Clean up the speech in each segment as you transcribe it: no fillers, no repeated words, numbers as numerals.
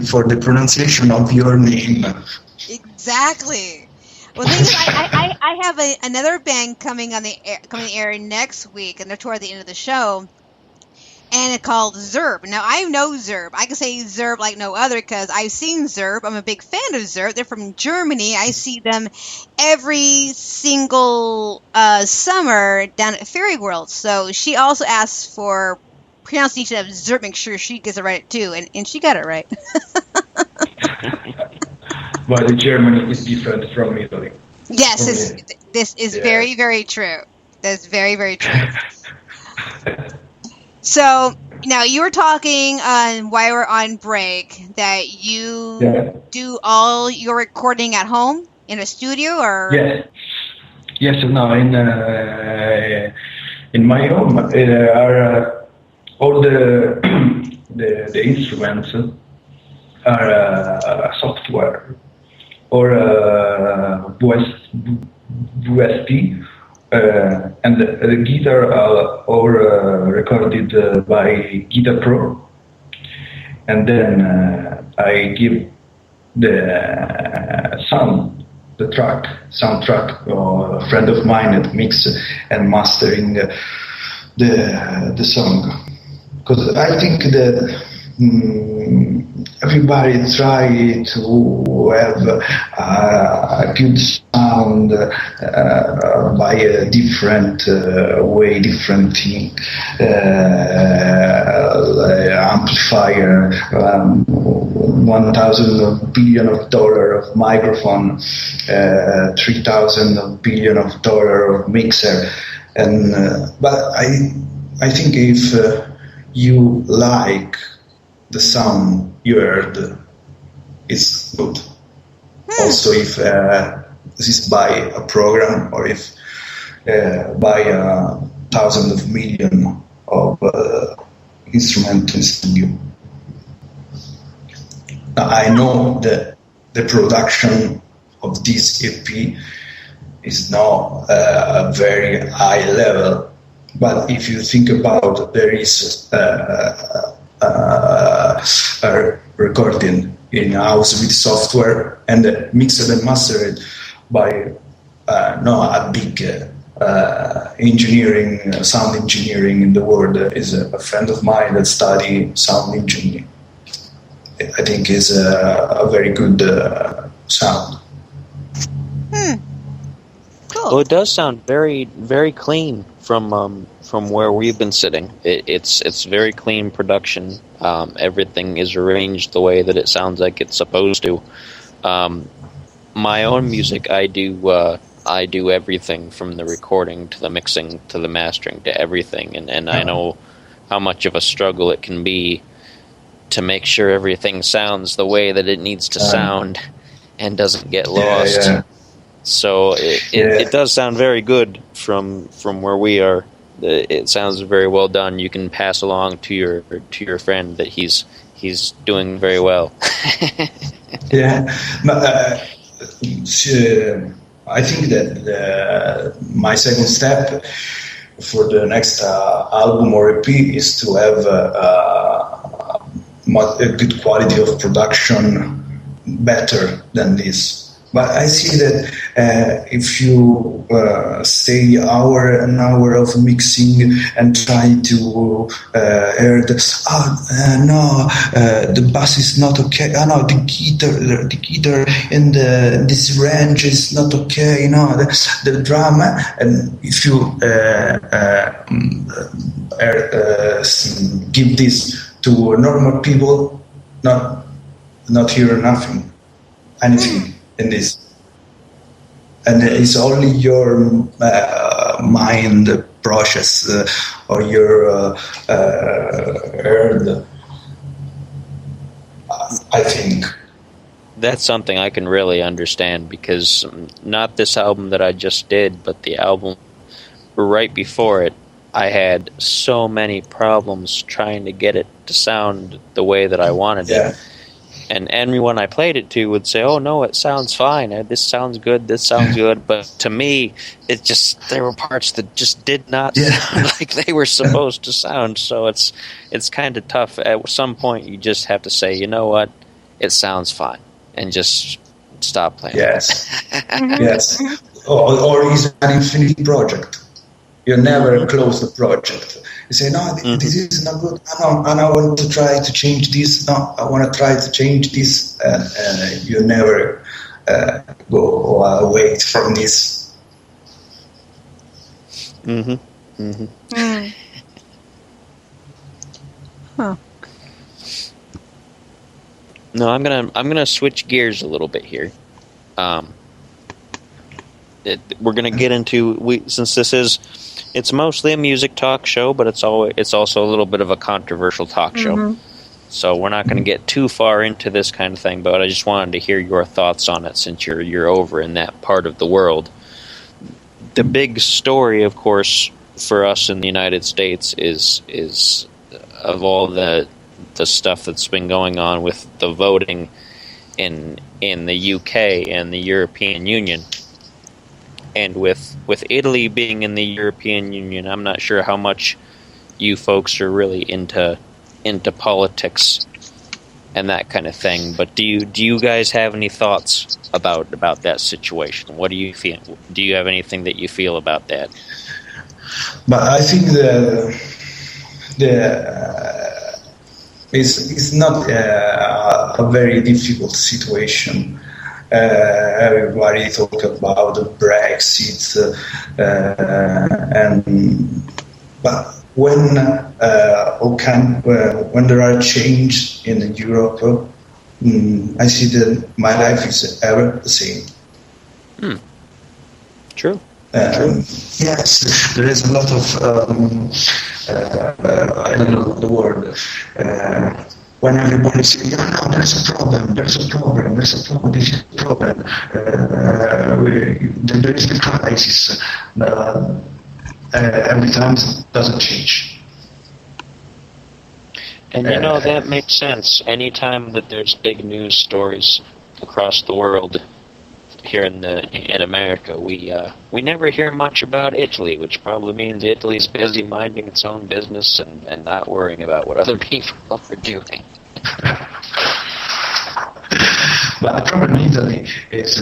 for the pronunciation of your name. Exactly. Well, the thing is, I have another band coming on the air next week, and they're toward the end of the show, and it's called Zerb. Now, I know Zerb. I can say Zerb like no other because I've seen Zerb. I'm a big fan of Zerb. They're from Germany. I see them every single summer down at Fairy World. So she also asks for pronunciation of Zerb, make sure she gets it right too, and she got it right. But Germany is different from Italy. Yes, this is very, very true. That's very, very true. So, now you were talking while we're on break that you do all your recording at home in a studio, or? Yes. No, in my home are all the instruments are software or VST. And the guitar are recorded by Guitar Pro, and then I give the soundtrack a friend of mine that mix and mastering the song, because I think that everybody try to have a good sound by a different way, different thing. Amplifier, $1,000 billion of microphone, $3,000 billion of mixer, and but I think if you like the sound you heard, it's good. Also, if this is by a program, or if by thousands of millions of instruments in studio. I know that the production of this EP is not a very high level, but if you think about, there is recording in house with software and mixed and mastered by a big sound engineering in the world. Is a friend of mine that study sound engineering. I think is a very good sound. Cool. Well, it does sound very, very clean from where we've been sitting. It's very clean production. Everything is arranged the way that it sounds like it's supposed to. My own music, I do everything from the recording to the mixing to the mastering to everything, and I know how much of a struggle it can be to make sure everything sounds the way that it needs to sound and doesn't get lost. Yeah. So it does sound very good from where we are. It sounds very well done. You can pass along to your friend that he's doing very well. Yeah, but I think that my second step for the next album or EP is to have a good quality of production, better than this. But I see that if you stay an hour of mixing and try to hear the bass is not okay. The guitar in this range is not okay. The drum. And if you give this to normal people, not hear anything in this, and it's only your mind process or your heard. I think that's something I can really understand, because not this album that I just did, but the album right before it, I had so many problems trying to get it to sound the way that I wanted it. And everyone I played it to would say, "Oh no, it sounds fine. This sounds good. This sounds good." But to me, there were parts that just did not sound like they were supposed to sound. So it's kind of tough. At some point, you just have to say, you know what, it sounds fine, and just stop playing. Yes, yes. Or is an infinity project. You never close the project. You say, no, this is not good. And I want to try to change this. No, I want to try to change this. And you never go away from this. Huh. No, I'm gonna switch gears a little bit here. We're gonna get into since this is. It's mostly a music talk show, but it's also a little bit of a controversial talk show. So we're not going to get too far into this kind of thing, but I just wanted to hear your thoughts on it since you're over in that part of the world. The big story, of course, for us in the United States is of all the stuff that's been going on with the voting in the UK and the European Union. And with Italy being in the European Union, I'm not sure how much you folks are really into politics and that kind of thing. But do you guys have any thoughts about that situation? What do you feel? Do you have anything that you feel about that? But I think it's not a very difficult situation. Everybody talk about the Brexit, but when there are changes in Europe, I see that my life is ever the same. True. Yes, there is a lot of I don't know the word. When everybody says, no, there's a problem, this is a problem, there is the crisis, every time it doesn't change. And that makes sense. Anytime that there's big news stories across the world, here in America, we never hear much about Italy, which probably means Italy's busy minding its own business and not worrying about what other people are doing. But the problem in Italy is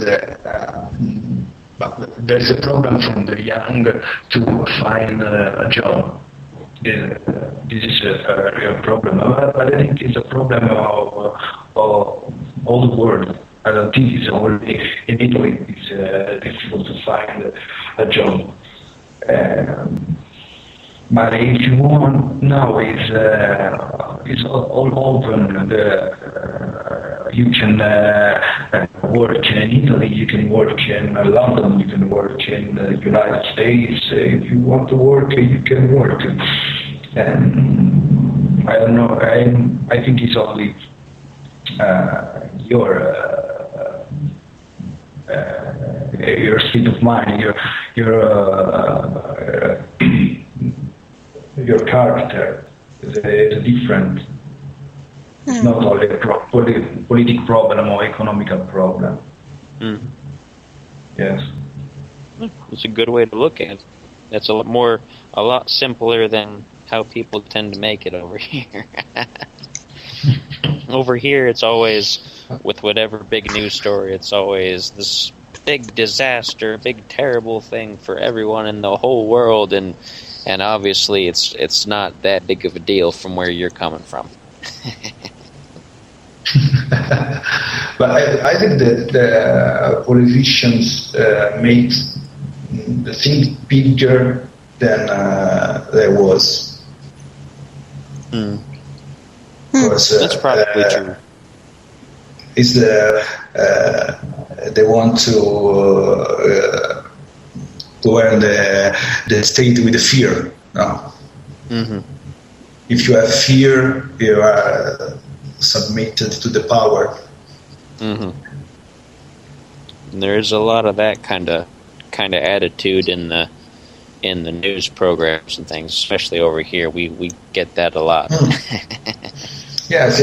there's a problem from the young to find a job. This is a real problem, but I think it's a problem of all the world. I don't think it's only in Italy. It's difficult to find a job. But if you want now, it's all open. You can work in Italy, you can work in London, you can work in the United States. If you want to work, you can work. And I don't know. I think it's only your state of mind, your character is different. It's not only a political problem or economical problem. Yes. It's a good way to look at it. It's a lot simpler than how people tend to make it over here. Over here, it's always, with whatever big news story, it's always this big disaster, big terrible thing for everyone in the whole world, and obviously it's not that big of a deal from where you're coming from. But I think that the politicians make the thing bigger than there was. That's probably true. Is they want to govern the state with fear? No. If you have fear, you are submitted to the power. And there's a lot of that kind of attitude in the news programs and things, especially over here. We get that a lot. Yes.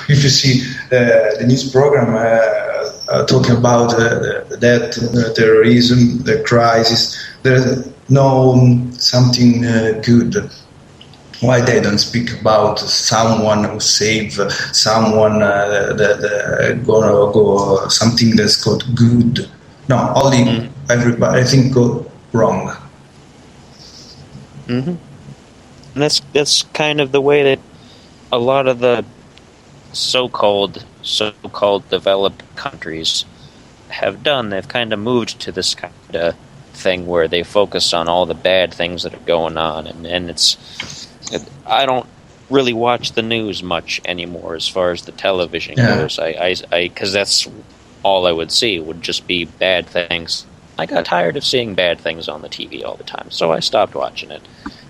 If you see the news program talking about that terrorism, the crisis, there's no something good. Why they don't speak about someone who save someone that gonna go something that's got good? No, only everybody. I think go wrong. Mm-hmm. And that's kind of the way that a lot of the so-called developed countries have done. They've kind of moved to this kind of thing where they focus on all the bad things that are going on, and I don't really watch the news much anymore as far as the television goes. Because that's all I would see would just be bad things. I got tired of seeing bad things on the TV all the time, so I stopped watching it.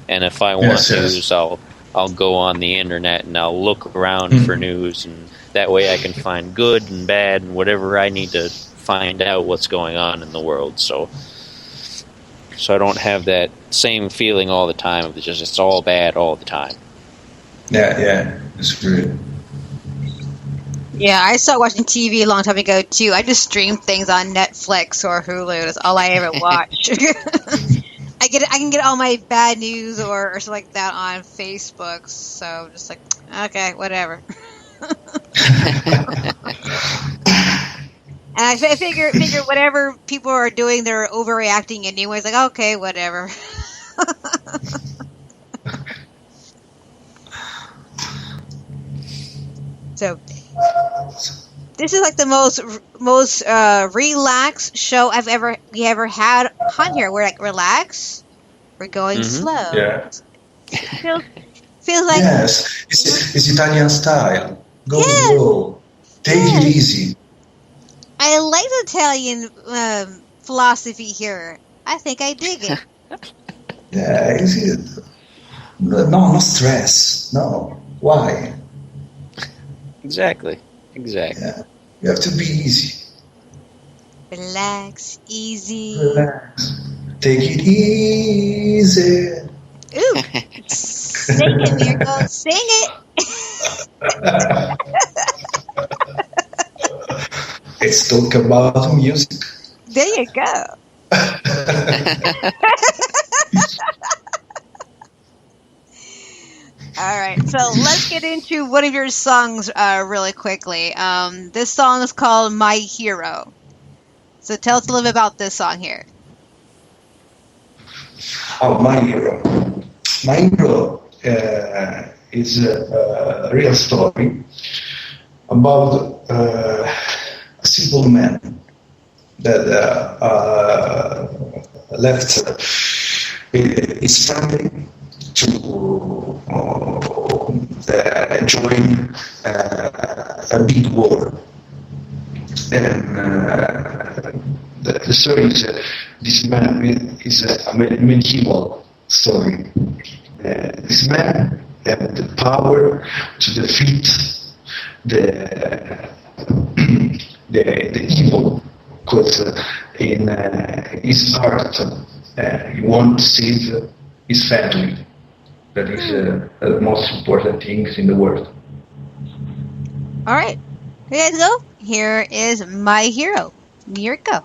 And if I want news, I'll go on the internet and I'll look around for news, and that way I can find good and bad and whatever I need to find out what's going on in the world. So I don't have that same feeling all the time of just it's all bad all the time. Yeah, it's true. Yeah, I started watching TV a long time ago too. I just stream things on Netflix or Hulu. That's all I ever watch. I can get all my bad news or something like that on Facebook. So I'm just like, okay, whatever. And I figure whatever people are doing, they're overreacting anyways. Like, okay, whatever. So this is like the most relaxed show we ever had on here. We're like, relax. We're going slow. Yeah. Feels like yes. It's Italian style. Go. Take it easy. I like the Italian philosophy here. I think I dig it. Yeah, no stress. No. Why? Exactly. Yeah. You have to be easy. Relax, easy. Relax. Take it easy. Ooh. Sing it, Mirko. Sing it. Let's talk about music. There you go. All right, so let's get into one of your songs really quickly. This song is called My Hero. So tell us a little bit about this song here. Oh, My Hero. My Hero is a real story about a simple man that left his family to join a big war. And the story is this man is a medieval story. This man had the power to defeat the evil, because in his heart he wants to save his family. That is the most important things in the world. All right, here you guys go. Here is My Hero, Mirko.